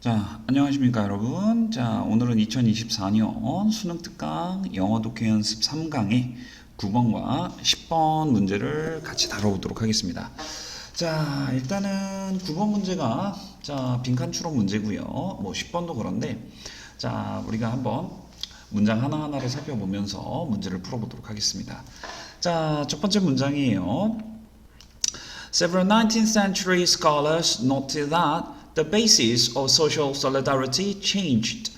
자, 안녕하십니까 여러분. 자, 오늘은 2024년 수능 특강 영어 독해 연습 3강의 9번과 10번 문제를 같이 다뤄보도록 하겠습니다. 자, 일단은 9번 문제가 빈칸 추론 문제고요. 뭐 10번도 그런데 자, 우리가 한번 문장 하나하나를 살펴보면서 문제를 풀어보도록 하겠습니다. 자, 첫 번째 문장이에요. Several 19th century scholars noted that the basis of social solidarity changed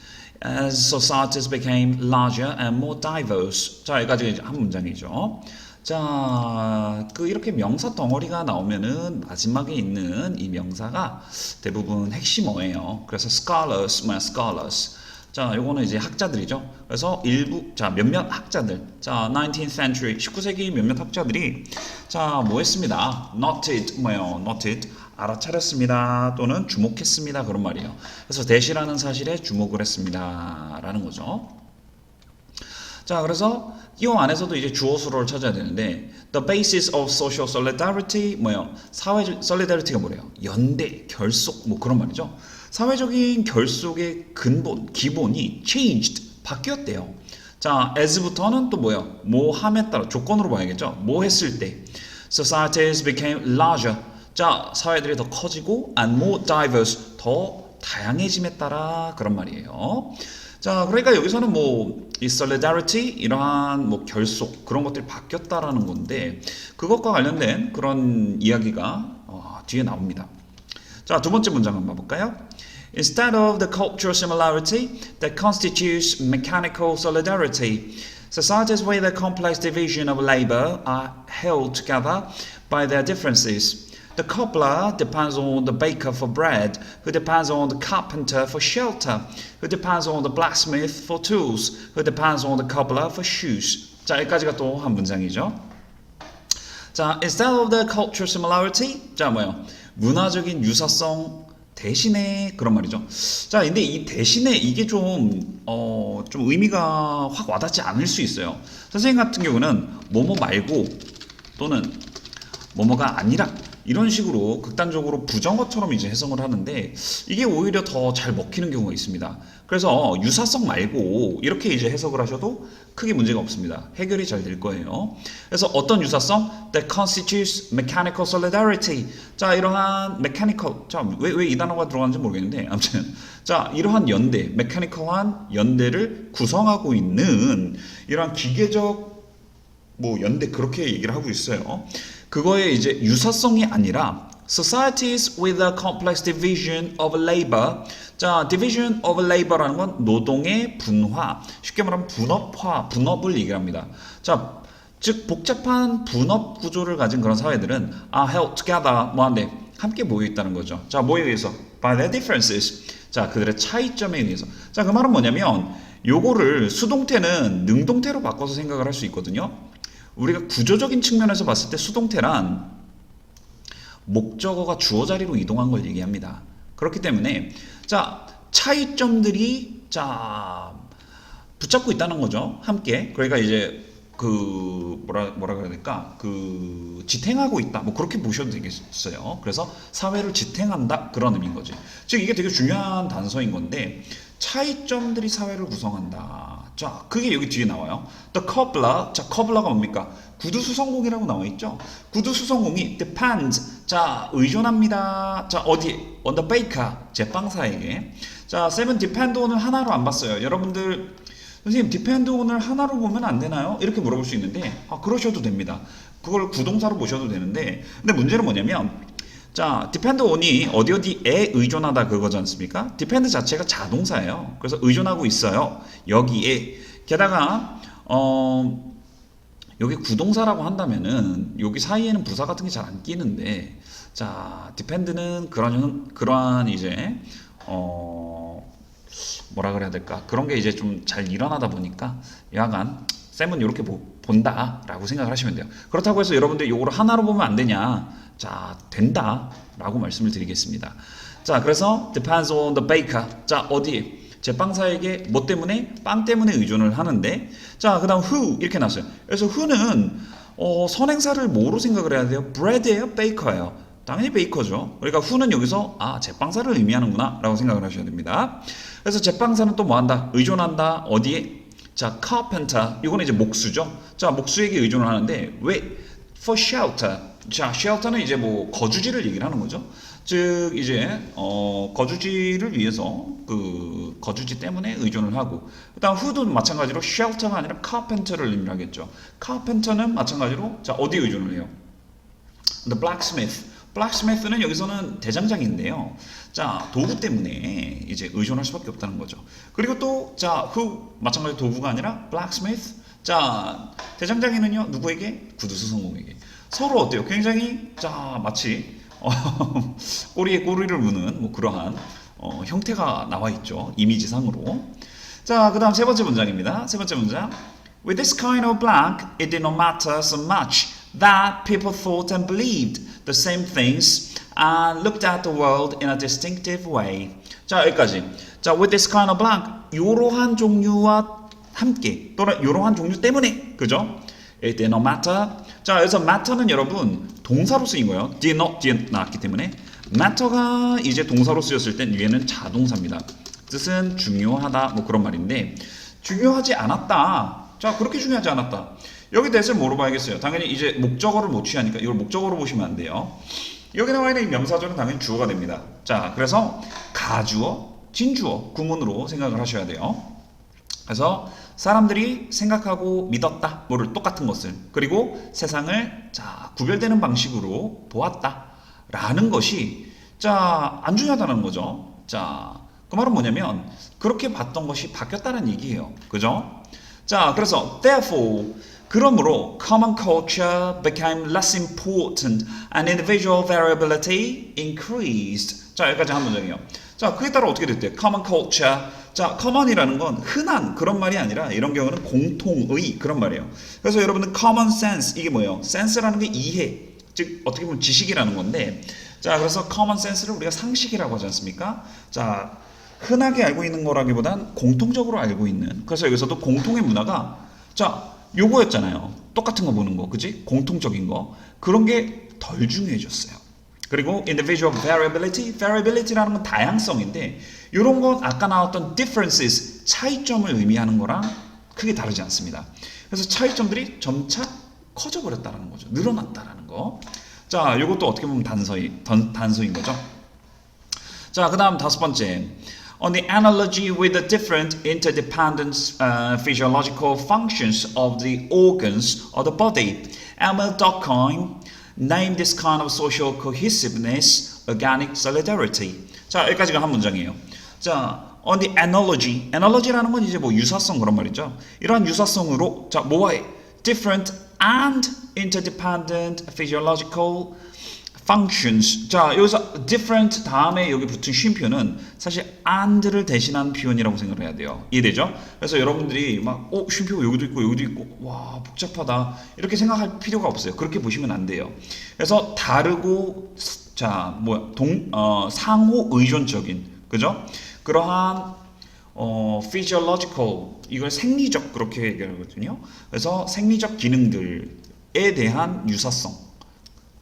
as societies became larger and more diverse. 자, 여기까지 한 문장이죠. 자, 이렇게 명사 덩어리가 나오면은 마지막에 있는 이 명사가 대부분 핵심어예요. 그래서 scholars. 자, 요거는 이제 학자들이죠. 그래서 몇몇 학자들, 19th century, 19세기 몇몇 학자들이, 뭐 했습니다. noted, 알아차렸습니다. 또는 주목했습니다. 그런 말이에요. 그래서 that이라는 사실에 주목을 했습니다. 라는 거죠. 자, 그래서 이 안에서도 이제 주어 수로를 찾아야 되는데, the basis of social solidarity, 사회적 solidarity가 뭐래요? 연대, 결속, 그런 말이죠. 사회적인 결속의 근본, 기본이 changed, 바뀌었대요. 자, as부터는 또 뭐 함에 따라 조건으로 봐야겠죠. 뭐 했을 때 societies became larger. 자, 사회들이 더 커지고 and more diverse, 더 다양해짐에 따라 그런 말이에요. 자, 그러니까 여기서는 이 solidarity, 이러한 결속, 그런 것들이 바뀌었다라는 건데, 그것과 관련된 그런 이야기가 뒤에 나옵니다. 자, 두 번째 문장 한번 봐볼까요? Instead of the cultural similarity that constitutes mechanical solidarity, societies with a complex division of labor are held together by their differences. The cobbler depends on the baker for bread, who depends on the carpenter for shelter, who depends on the blacksmith for tools, who depends on the cobbler for shoes. 자, 여기까지가 또 한 문장이죠. 자, instead of the cultural similarity, 문화적인 유사성 대신에 그런 말이죠. 자, 근데 이 대신에 이게 좀 의미가 확 와닿지 않을 수 있어요. 선생님 같은 경우는 뭐뭐 말고 또는 뭐뭐가 아니라 이런 식으로 극단적으로 부정어처럼 이제 해석을 하는데 이게 오히려 더 잘 먹히는 경우가 있습니다. 그래서 유사성 말고 이렇게 이제 해석을 하셔도 크게 문제가 없습니다. 해결이 잘 될 거예요. 그래서 어떤 유사성? That constitutes mechanical solidarity. 자, 이러한 mechanical, 왜 이 단어가 들어가는지 모르겠는데 아무튼 이러한 연대, mechanical한 연대를 구성하고 있는 이러한 기계적 연대, 그렇게 얘기를 하고 있어요. 그거의 이제 유사성이 아니라 societies with a complex division of labor. 자, division of labor라는 건 노동의 분화, 쉽게 말하면 분업을 얘기합니다. 자, 즉 복잡한 분업 구조를 가진 그런 사회들은 are held together, 함께 모여 있다는 거죠. 자, 뭐에 의해서? by their differences. 자, 그들의 차이점에 의해서. 자, 그 말은 뭐냐면 요거를 수동태는 능동태로 바꿔서 생각을 할 수 있거든요. 우리가 구조적인 측면에서 봤을 때 수동태란 목적어가 주어 자리로 이동한 걸 얘기합니다. 그렇기 때문에 차이점들이 붙잡고 있다는 거죠. 함께. 그러니까 이제 뭐라 그래야 될까? 지탱하고 있다. 그렇게 보셔도 되겠어요. 그래서 사회를 지탱한다, 그런 의미인 거지. 즉 이게 되게 중요한 단서인 건데 차이점들이 사회를 구성한다. 자, 그게 여기 뒤에 나와요. The cobbler. 자, cobbler가 뭡니까? 구두수성공이라고 나와 있죠. 구두수성공이 depends. 자, 의존합니다. 자, 어디에? On the baker. 제빵사에게. 자, seven depend on을 하나로 안 봤어요. 여러분들, 선생님, depend on을 하나로 보면 안 되나요? 이렇게 물어볼 수 있는데, 그러셔도 됩니다. 그걸 구동사로 보셔도 되는데, 근데 문제는 뭐냐면, 자, depend on이 어디에 의존하다 그거지 않습니까? depend 자체가 자동사예요. 그래서 의존하고 있어요. 여기에. 게다가 여기 구동사라고 한다면은 여기 사이에는 부사 같은 게 잘 안 끼는데, 자, depend는 그러한 이제 뭐라 그래야 될까? 그런 게 이제 좀 잘 일어나다 보니까 약간 쌤은 이렇게 본다라고 생각을 하시면 돼요. 그렇다고 해서 여러분들 이거를 하나로 보면 안 되냐? 자, 된다라고 말씀을 드리겠습니다. 자, 그래서 depends on the baker. 자, 어디? 제빵사에게 뭐 때문에? 빵 때문에 의존을 하는데, 자, 그 다음 who 이렇게 나왔어요. 그래서 who는 선행사를 뭐로 생각을 해야 돼요? bread예요? baker예요? 당연히 베이커죠. 그러니까 who는 여기서 제빵사를 의미하는구나 라고 생각을 하셔야 됩니다. 그래서 제빵사는 또 뭐한다? 의존한다. 어디에? 자, carpenter. 이거는 이제 목수죠. 자, 목수에게 의존을 하는데 왜? For shelter. 자, shelter는 이제 뭐 거주지를 얘기를 하는 거죠. 즉 이제 거주지를 위해서 그 거주지 때문에 의존을 하고, 그다음 who도 마찬가지로 shelter가 아니라 carpenter를 의미하겠죠. carpenter는 마찬가지로 자 어디에 의존을 해요? The blacksmith. blacksmith는 여기서는 대장장인데요. 자, 도구 때문에 이제 의존할 수밖에 없다는 거죠. 그리고 또 자, who 마찬가지로 도구가 아니라 blacksmith. 자, 대장장이는요 누구에게? 구두수 성공에게. 서로 어때요? 굉장히 자 마치 꼬리에 꼬리를 무는 뭐 그러한 형태가 나와 있죠. 이미지상으로. 자, 그다음 세 번째 문장입니다. 세 번째 문장. With this kind of blank, it did not matter so much that people thought and believed the same things and looked at the world in a distinctive way. 자, 여기까지. 자, with this kind of blank, 이러한 종류와 함께 또는 이러한 종류 때문에, 그죠? It did not matter. 자, 여기서 matter는 여러분 동사로 쓰인 거예요. did not, 뒤에 나왔기 때문에. matter가 이제 동사로 쓰였을 땐 위에는 자동사입니다. 뜻은 중요하다 뭐 그런 말인데, 중요하지 않았다. 자, 그렇게 중요하지 않았다. 여기 대해서 뭐로 봐야겠어요? 당연히 이제 목적어를 못 취하니까 이걸 목적어로 보시면 안 돼요. 여기 나와 있는 이 명사절은 당연히 주어가 됩니다. 자, 그래서 가주어, 진주어, 구문으로 생각을 하셔야 돼요. 그래서 사람들이 생각하고 믿었다. 뭐를 똑같은 것을. 그리고 세상을 자, 구별되는 방식으로 보았다. 라는 것이 자, 안 중요하다는 거죠. 자, 그 말은 뭐냐면 그렇게 봤던 것이 바뀌었다는 얘기예요. 그죠? 자, 그래서 therefore 그러므로 common culture became less important and individual variability increased. 자, 여기까지 한 문장이에요. 자, 그에 따라 어떻게 됐대요? common culture. 자, common이라는 건 흔한 그런 말이 아니라 이런 경우는 공통의 그런 말이에요. 그래서 여러분들 common sense 이게 뭐예요? sense라는 게 이해, 즉 어떻게 보면 지식이라는 건데, 자, 그래서 common sense를 우리가 상식이라고 하지 않습니까? 자, 흔하게 알고 있는 거라기보단 공통적으로 알고 있는. 그래서 여기서도 공통의 문화가 자, 요거였잖아요. 똑같은 거 보는 거, 그지? 공통적인 거. 그런 게 덜 중요해졌어요. 그리고 individual variability, variability라는 건 다양성인데 이런 건 아까 나왔던 differences, 차이점을 의미하는 거랑 크게 다르지 않습니다. 그래서 차이점들이 점차 커져버렸다는 거죠. 늘어났다라는 거. 자, 이것도 어떻게 보면 단서인 거죠. 자, 그 다음 다섯 번째. On the analogy with the different interdependent physiological functions of the organs of the body, Emil Durkheim named this kind of social cohesiveness organic solidarity. 자, 여기까지가 한 문장이에요. 자, on the analogy. analogy라는 건 이제 뭐 유사성 그런 말이죠. 이러한 유사성으로 자, 뭐와의 different and interdependent physiological functions. 자, 여기서 different 다음에 여기 붙은 쉼표는 사실 and를 대신한 표현이라고 생각을 해야 돼요. 이해되죠? 그래서 여러분들이 막 쉼표가 여기도 있고 여기도 있고 와 복잡하다 이렇게 생각할 필요가 없어요. 그렇게 보시면 안 돼요. 그래서 다르고 자, 상호 의존적인, 그죠? 그러한 physiological, 이걸 생리적 그렇게 얘기하거든요. 그래서 생리적 기능들에 대한 유사성,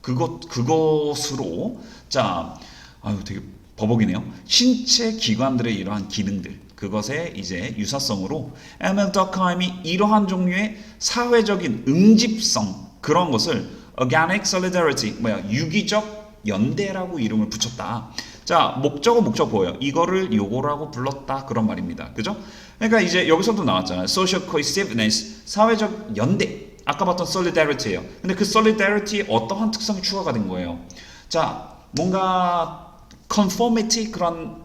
그것으로 자, 아유 되게 버벅이네요. 신체 기관들의 이러한 기능들, 그것의 이제 유사성으로 에밀 더크하임이 이러한 종류의 사회적인 응집성 그런 것을 organic solidarity, 유기적 연대라고 이름을 붙였다. 자, 목적어 보여요. 이거를 요거라고 불렀다 그런 말입니다. 그죠? 그러니까 이제 여기서도 나왔잖아요. social cohesiveness, 사회적 연대. 아까 봤던 solidarity예요. 근데 그 solidarity에 어떠한 특성이 추가가 된 거예요. 자, 뭔가 conformity, 그런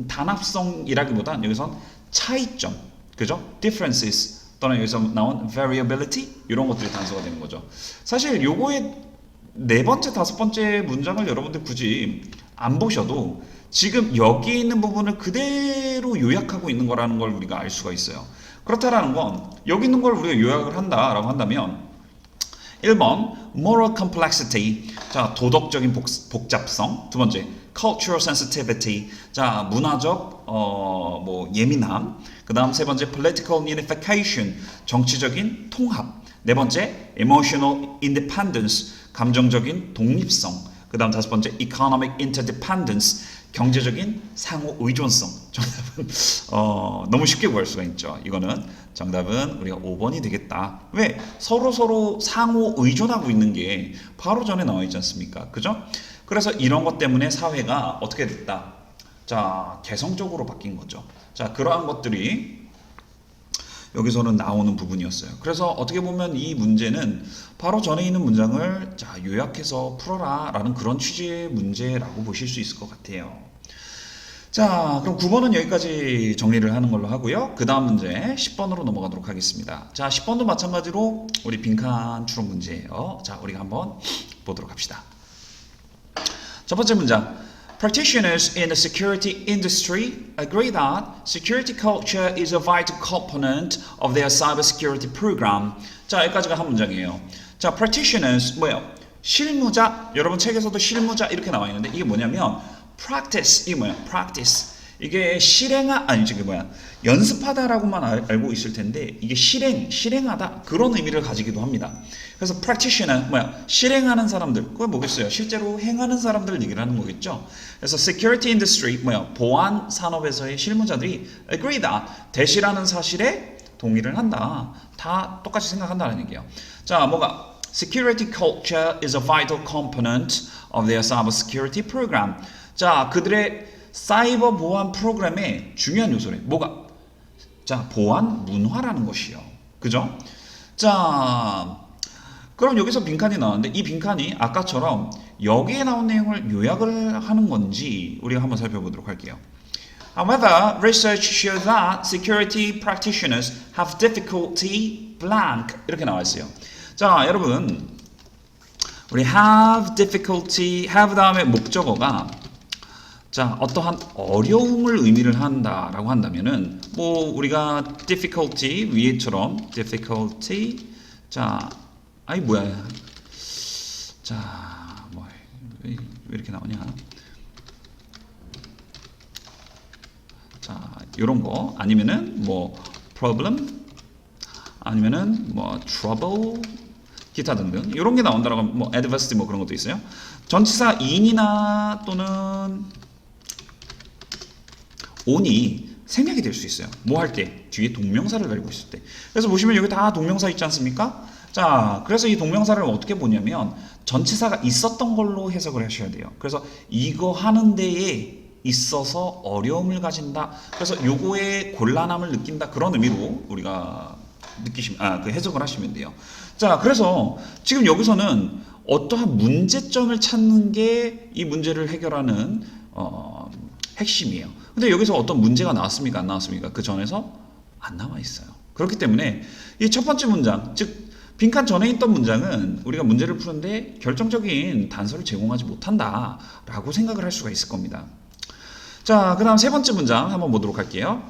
단합성이라기보단 여기선 차이점, 그죠? differences 또는 여기서 나온 variability 이런 것들이 단서가 되는 거죠. 사실 요거의 네 번째, 다섯 번째 문장을 여러분들 굳이 안 보셔도 지금 여기 있는 부분을 그대로 요약하고 있는 거라는 걸 우리가 알 수가 있어요. 그렇다라는 건 여기 있는 걸 우리가 요약을 한다라고 한다면 1번 moral complexity, 자 도덕적인 복잡성. 두 번째 cultural sensitivity, 자 문화적 예민함. 그다음 세 번째 political unification, 정치적인 통합. 네 번째 emotional independence, 감정적인 독립성. 그 다음 다섯 번째 economic interdependence, 경제적인 상호 의존성. 정답은 너무 쉽게 구할 수가 있죠. 이거는 정답은 우리가 5번이 되겠다. 왜? 서로 상호 의존하고 있는 게 바로 전에 나와 있지 않습니까? 그죠? 그래서 이런 것 때문에 사회가 어떻게 됐다? 자, 개성적으로 바뀐 거죠. 자, 그러한 것들이 여기서는 나오는 부분이었어요. 그래서 어떻게 보면 이 문제는 바로 전에 있는 문장을 자, 요약해서 풀어라 라는 그런 취지의 문제라고 보실 수 있을 것 같아요. 자, 그럼 9번은 여기까지 정리를 하는 걸로 하고요. 그 다음 문제 10번으로 넘어가도록 하겠습니다. 자, 10번도 마찬가지로 우리 빈칸 추론 문제예요. 자, 우리가 한번 보도록 합시다. 첫 번째 문장. Practitioners in the security industry agree that security culture is a vital component of their cybersecurity program. 자, 여기까지가 한 문장이에요. 자, practitioners 뭐예요? 실무자. 여러분 책에서도 실무자 이렇게 나와 있는데 이게 뭐냐면 practice. 이게 뭐야? practice. 이게 연습하다라고만 알고 있을 텐데 이게 실행하다 그런 의미를 가지기도 합니다. 그래서 practitioner 실행하는 사람들, 그게 뭐겠어요? 실제로 행하는 사람들 얘기를 하는 거겠죠. 그래서 security industry 보안 산업에서의 실무자들이 agree that 대시라는 사실에 동의를 한다. 다 똑같이 생각한다는 얘기예요. 자, security culture is a vital component of their cybersecurity program. 자, 그들의 사이버 보안 프로그램의 중요한 요소래. 자, 보안 문화라는 것이요. 그죠? 자, 그럼 여기서 빈칸이 나왔는데 이 빈칸이 아까처럼 여기에 나온 내용을 요약을 하는 건지 우리가 한번 살펴보도록 할게요. However, research shows that security practitioners have difficulty blank 이렇게 나와 있어요. 자, 여러분 우리 have difficulty, have 다음에 목적어가 자, 어떠한 어려움을 의미를 한다라고 한다면은 우리가 difficulty 위에처럼 difficulty 자, 자, 왜 이렇게 나오냐? 자, 이런 거 아니면은 problem 아니면은 trouble 기타 등등 이런 게 나온다라고 하면 adversity 그런 것도 있어요. 전치사 in이나 또는 on이 생략이 될 수 있어요. 할 때? 뒤에 동명사를 달고 있을 때. 그래서 보시면 여기 다 동명사 있지 않습니까? 자, 그래서 이 동명사를 어떻게 보냐면 전치사가 있었던 걸로 해석을 하셔야 돼요. 그래서 이거 하는 데에 있어서 어려움을 가진다. 그래서 요거에 곤란함을 느낀다. 그런 의미로 우리가 그 해석을 하시면 돼요. 자, 그래서 지금 여기서는 어떠한 문제점을 찾는 게 이 문제를 해결하는 핵심이에요. 근데 여기서 어떤 문제가 나왔습니까? 안 나왔습니까? 그 전에서 안 나와 있어요. 그렇기 때문에 이 첫 번째 문장, 즉 빈칸 전에 있던 문장은 우리가 문제를 푸는데 결정적인 단서를 제공하지 못한다라고 생각을 할 수가 있을 겁니다. 자, 그 다음 세 번째 문장 한번 보도록 할게요.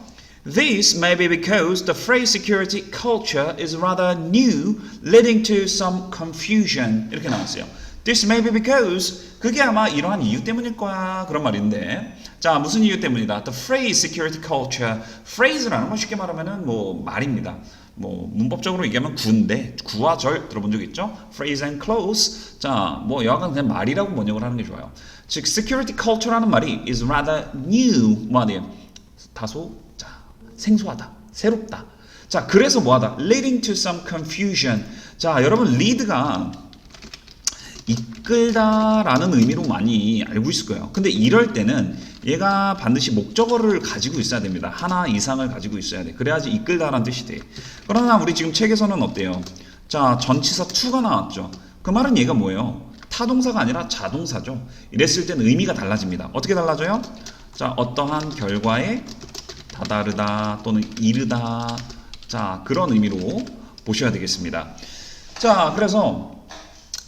This may be because the phrase security culture is rather new, leading to some confusion. 이렇게 나왔어요. This may be because 그게 아마 이러한 이유 때문일 거야 그런 말인데 자, 무슨 이유 때문이다? The phrase security culture. phrase라는 건 쉽게 말하면은 말입니다. 문법적으로 얘기하면 구인데 구와 절 들어본 적 있죠? phrase and clause. 자, 여하간 그냥 말이라고 번역을 하는 게 좋아요. 즉 security culture라는 말이 is rather new. 뭐하네요? 다소 생소하다, 새롭다. 자, 그래서 뭐하다? leading to some confusion. 자, 여러분 lead가 이끌다라는 의미로 많이 알고 있을 거예요. 근데 이럴 때는 얘가 반드시 목적어를 가지고 있어야 됩니다. 하나 이상을 가지고 있어야 돼. 그래야지 이끌다라는 뜻이 돼. 그러나 우리 지금 책에서는 어때요? 자, 전치사 to가 나왔죠. 그 말은 얘가 뭐예요? 타동사가 아니라 자동사죠. 이랬을 때는 의미가 달라집니다. 어떻게 달라져요? 자, 어떠한 결과에 다다르다 또는 이르다. 자, 그런 의미로 보셔야 되겠습니다. 자, 그래서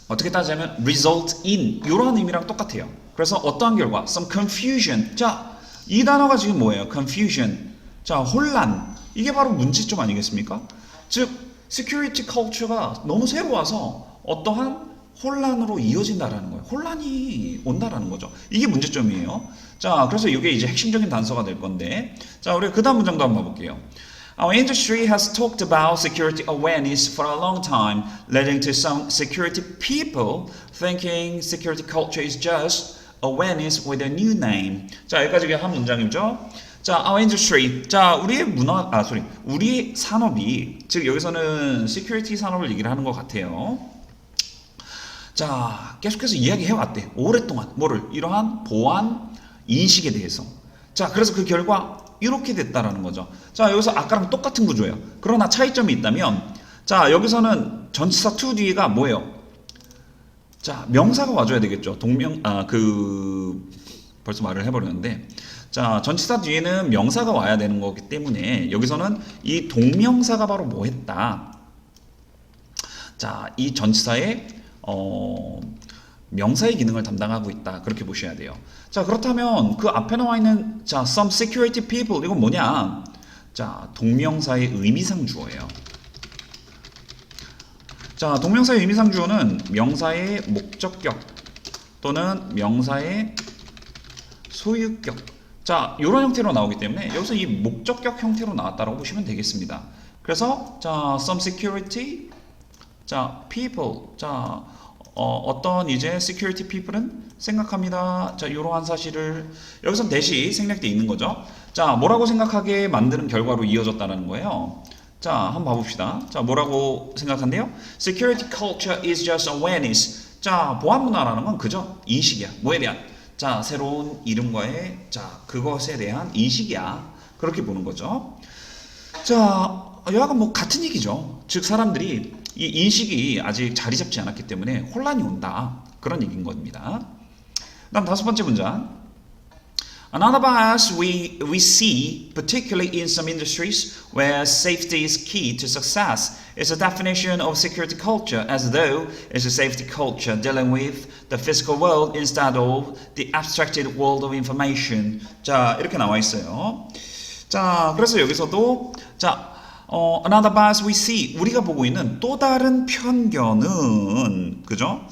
어떻게 따지자면 result in 이런 의미랑 똑같아요. 그래서 어떠한 결과, some confusion. 자, 이 단어가 지금 뭐예요? confusion. 자, 혼란. 이게 바로 문제점 아니겠습니까? 즉, security culture가 너무 새로워서 어떠한 혼란으로 이어진다라는 거예요. 혼란이 온다라는 거죠. 이게 문제점이에요. 자, 그래서 이게 이제 핵심적인 단서가 될 건데, 자, 우리가 그 다음 문장도 한번 봐볼게요. Our industry has talked about security awareness for a long time, leading to some security people thinking security culture is just awareness with a new name. 자, 여기까지 한 문장이죠. 자, our industry. 자, 우리의 산업이, 즉 여기서는 security 산업을 얘기를 하는 것 같아요. 자, 계속해서 이야기해 왔대. 오랫동안 뭐를? 이러한 보안 인식에 대해서. 자, 그래서 그 결과 이렇게 됐다라는 거죠. 자, 여기서 아까랑 똑같은 구조예요. 그러나 차이점이 있다면, 자, 여기서는 전치사 to 뒤가 뭐예요? 자, 명사가 와줘야 되겠죠. 벌써 말을 해버렸는데, 자, 전치사 뒤에는 명사가 와야 되는 거기 때문에 여기서는 이 동명사가 바로 뭐 했다. 자, 이 전치사의 명사의 기능을 담당하고 있다. 그렇게 보셔야 돼요. 자, 그렇다면 그 앞에 나와 있는 자, some security people 이건 뭐냐? 자, 동명사의 의미상 주어예요. 자, 동명사의 의미상 주어는 명사의 목적격 또는 명사의 소유격. 자, 이런 형태로 나오기 때문에 여기서 이 목적격 형태로 나왔다고 보시면 되겠습니다. 그래서 자, some security 자, people 자, 어떤 이제 security people은 생각합니다. 자, 이러한 사실을 여기서 대시 생략되어 있는 거죠. 자, 뭐라고 생각하게 만드는 결과로 이어졌다는 거예요. 자, 한번 봐봅시다. 자, 뭐라고 생각한대요? Security culture is just awareness. 자, 보안 문화라는 건 그저 인식이야. 뭐에 대한? 자, 새로운 이름과의 자, 그것에 대한 인식이야. 그렇게 보는 거죠. 자, 여하간 뭐 같은 얘기죠. 즉 사람들이 이 인식이 아직 자리 잡지 않았기 때문에 혼란이 온다. 그런 얘기인 겁니다. 다음 다섯 번째 문장. Another bias we see, particularly in some industries where safety is key to success, is a definition of security culture as though it's a safety culture dealing with the physical world instead of the abstracted world of information. 자, 이렇게 나와 있어요. 자, 그래서 여기서도 자, another bias we see, 우리가 보고 있는 또 다른 편견은 그죠?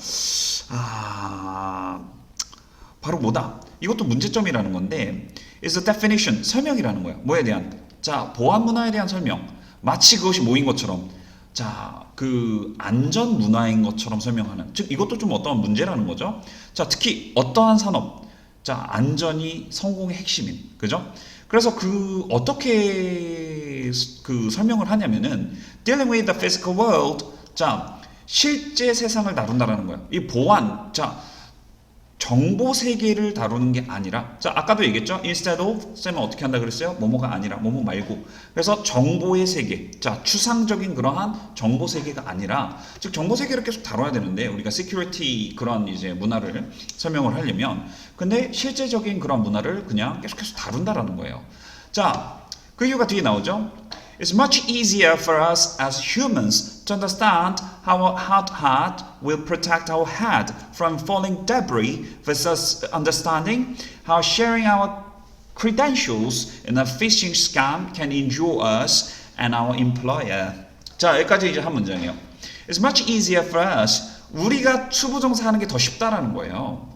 바로 뭐다? 이것도 문제점이라는 건데 is a definition, 설명이라는 거예요. 뭐에 대한? 자, 보안 문화에 대한 설명. 마치 그것이 뭐인 것처럼 자, 그 안전 문화인 것처럼 설명하는. 즉 이것도 좀 어떠한 문제라는 거죠. 자, 특히 어떠한 산업 자, 안전이 성공의 핵심인. 그죠? 그래서 그 어떻게 그 설명을 하냐면은 dealing with the physical world. 자, 실제 세상을 다룬다라는 거예요. 이 보안, 자, 정보 세계를 다루는 게 아니라, 자, 아까도 얘기했죠. instead of, 쌤은 어떻게 한다 그랬어요? 뭐뭐가 아니라, 뭐뭐 말고. 그래서 정보의 세계, 자, 추상적인 그러한 정보 세계가 아니라, 즉 정보 세계를 계속 다뤄야 되는데 우리가 security 그런 이제 문화를 설명을 하려면, 근데 실제적인 그런 문화를 그냥 계속해서 다룬다라는 거예요. 자, 그 이유가 뒤에 나오죠. It's much easier for us as humans to understand how a hard hat will protect our head from falling debris versus understanding how sharing our credentials in a phishing scam can injure us and our employer. 자, 여기까지 이제 한 문장이에요. It's much easier for us. 우리가 투부정사하는 게 더 쉽다라는 거예요.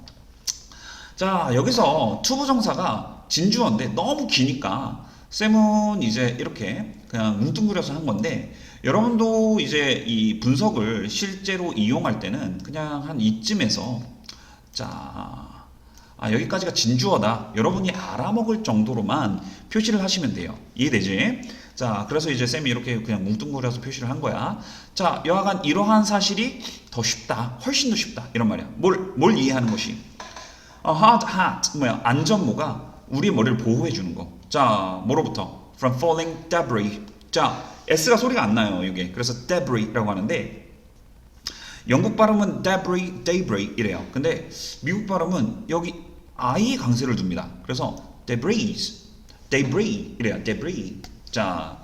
자, 여기서 투부정사가 진주어인데 너무 기니까 쌤은 이제 이렇게 그냥 뭉뚱그려서 한 건데 여러분도 이제 이 분석을 실제로 이용할 때는 그냥 한 이쯤에서 자, 여기까지가 진주어다. 여러분이 알아먹을 정도로만 표시를 하시면 돼요. 이해되지? 자, 그래서 이제 쌤이 이렇게 그냥 뭉뚱그려서 표시를 한 거야. 자, 여하간 이러한 사실이 더 쉽다. 훨씬 더 쉽다. 이런 말이야. 뭘 이해하는 것이? hard hat, 안전모가 우리의 머리를 보호해 주는 거. 자, 뭐로부터? From falling debris. 자, S가 소리가 안 나요, 이게. 그래서 debris라고 하는데 영국 발음은 debris 이래요. 근데 미국 발음은 여기 I에 강세를 둡니다. 그래서 debris 이래요. debris. 자,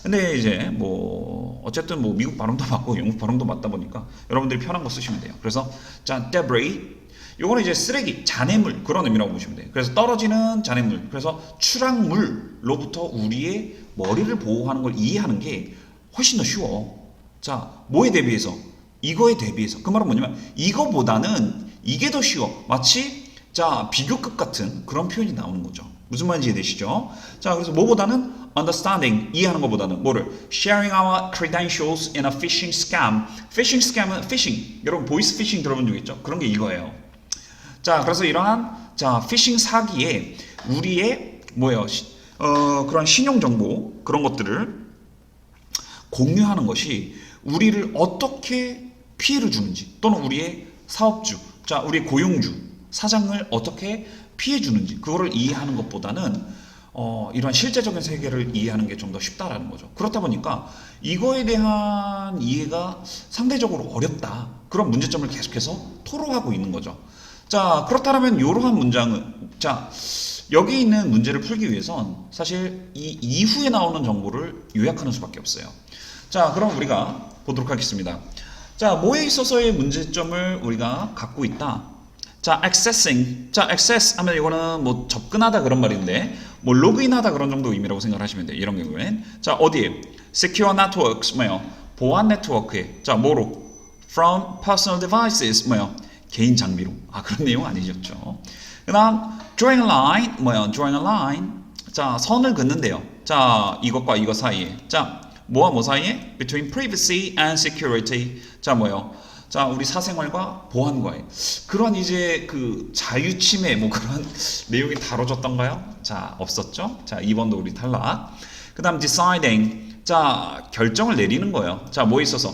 근데 이제 뭐 어쨌든 뭐 미국 발음도 맞고 영국 발음도 맞다 보니까 여러분들이 편한 거 쓰시면 돼요. 그래서 자, debris. 요거는 이제 쓰레기, 잔해물 그런 의미라고 보시면 돼요. 그래서 떨어지는 잔해물, 그래서 추락물로부터 우리의 머리를 보호하는 걸 이해하는 게 훨씬 더 쉬워. 자, 뭐에 대비해서? 이거에 대비해서. 그 말은 뭐냐면 이거보다는 이게 더 쉬워. 마치 자, 비교급 같은 그런 표현이 나오는 거죠. 무슨 말인지 이해되시죠? 자, 그래서 뭐보다는 understanding, 이해하는 것보다는 뭐를? sharing our credentials in a phishing scam. phishing scam은 phishing. 여러분 보이스 피싱 들어본 적 있죠? 그런 게 이거예요. 자, 그래서 이러한 피싱 사기에 우리의 뭐예요? 그런 신용 정보 그런 것들을 공유하는 것이 우리를 어떻게 피해를 주는지 또는 우리의 사업주, 자, 우리 고용주, 사장을 어떻게 피해 주는지 그거를 이해하는 것보다는 이런 실제적인 세계를 이해하는 게 좀 더 쉽다라는 거죠. 그렇다 보니까 이거에 대한 이해가 상대적으로 어렵다. 그런 문제점을 계속해서 토로하고 있는 거죠. 자, 그렇다면 이러한 문장은 자, 여기 있는 문제를 풀기 위해선 사실 이 이후에 나오는 정보를 요약하는 수밖에 없어요. 자, 그럼 우리가 보도록 하겠습니다. 자, 뭐에 있어서의 문제점을 우리가 갖고 있다. 자, accessing. 자, access 하면 이거는 뭐 접근하다 그런 말인데 뭐 로그인하다 그런 정도 의미라고 생각하시면 돼요. 이런 경우엔. 자, 어디에? secure networks 뭐요? 보안 네트워크에. 자, 뭐로? from personal devices 뭐요? 개인 장비로. 아, 그런 내용 아니셨죠. 그다음 drawing a line 뭐요? drawing a line. 자, 선을 긋는데요. 자, 이것과 이것 사이에. 자, 뭐와 뭐 사이에? between privacy and security. 자, 뭐요? 자, 우리 사생활과 보안과의 그런 이제 그 자유침해 뭐 그런 내용이 다뤄졌던가요? 자, 없었죠? 자, 2번도 우리 탈락. 그 다음 deciding. 자, 결정을 내리는 거예요. 자, 뭐에 있어서?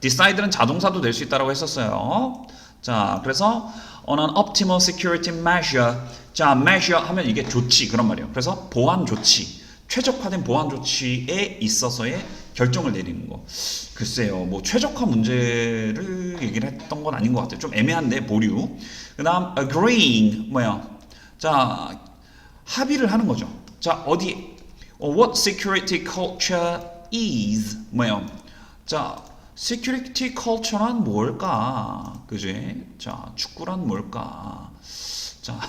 decide는 자동사도 될 수 있다고 했었어요. 자, 그래서 on an optimal security measure. 자, measure 하면 이게 조치 그런 말이에요. 그래서 보안 조치. 최적화된 보안 조치에 있어서의 결정을 내리는 거. 글쎄요, 뭐 최적화 문제를 얘기를 했던 건 아닌 것 같아요. 좀 애매한데 보류. 그다음 agreeing 뭐야? 자, 합의를 하는 거죠. 자, 어디? What security culture is 뭐야? 자, security culture란 뭘까? 그지? 자, 축구란 뭘까? 자.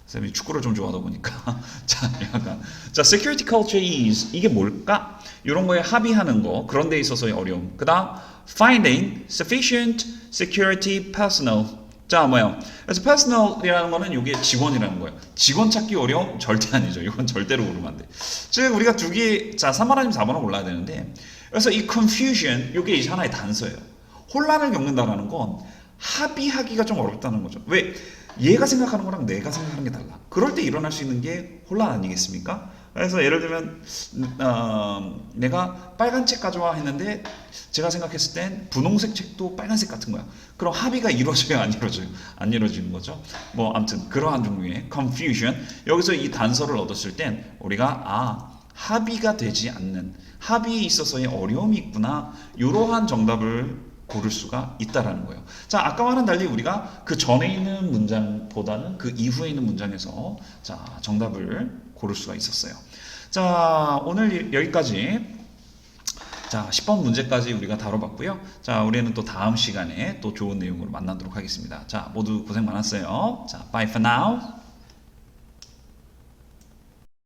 쌤이 축구를 좀 좋아하다 보니까 자, 약간 자, security culture is 이게 뭘까? 이런 거에 합의하는 거 그런 데 있어서의 어려움. 그다음 finding sufficient security personnel. 자, 뭐야? 그래서 personnel이라는 거는 이게 직원이라는 거예요. 직원 찾기 어려움? 절대 아니죠. 이건 절대로 모르면 안 돼. 즉 우리가 두 개, 자, 3번 아니면 4번을 골라야 되는데 그래서 이 confusion 이게 이제 하나의 단서예요. 혼란을 겪는다라는 건 합의하기가 좀 어렵다는 거죠. 왜? 얘가 생각하는 거랑 내가 생각하는 게 달라. 그럴 때 일어날 수 있는 게 혼란 아니겠습니까? 그래서 예를 들면 내가 빨간 책 가져와 했는데 제가 생각했을 땐 분홍색 책도 빨간색 같은 거야. 그럼 합의가 이루어져요? 안 이루어져요? 안 이루어지는 거죠. 뭐 아무튼 그러한 종류의 confusion. 여기서 이 단서를 얻었을 땐 우리가 합의가 되지 않는 합의에 있어서의 어려움이 있구나. 이러한 정답을 고를 수가 있다라는 거예요. 자, 아까와는 달리 우리가 그 전에 있는 문장보다는 그 이후에 있는 문장에서 자, 정답을 고를 수가 있었어요. 자, 오늘 여기까지 자, 10번 문제까지 우리가 다뤄봤고요. 자, 우리는 또 다음 시간에 또 좋은 내용으로 만나도록 하겠습니다. 자, 모두 고생 많았어요. 자, bye for now.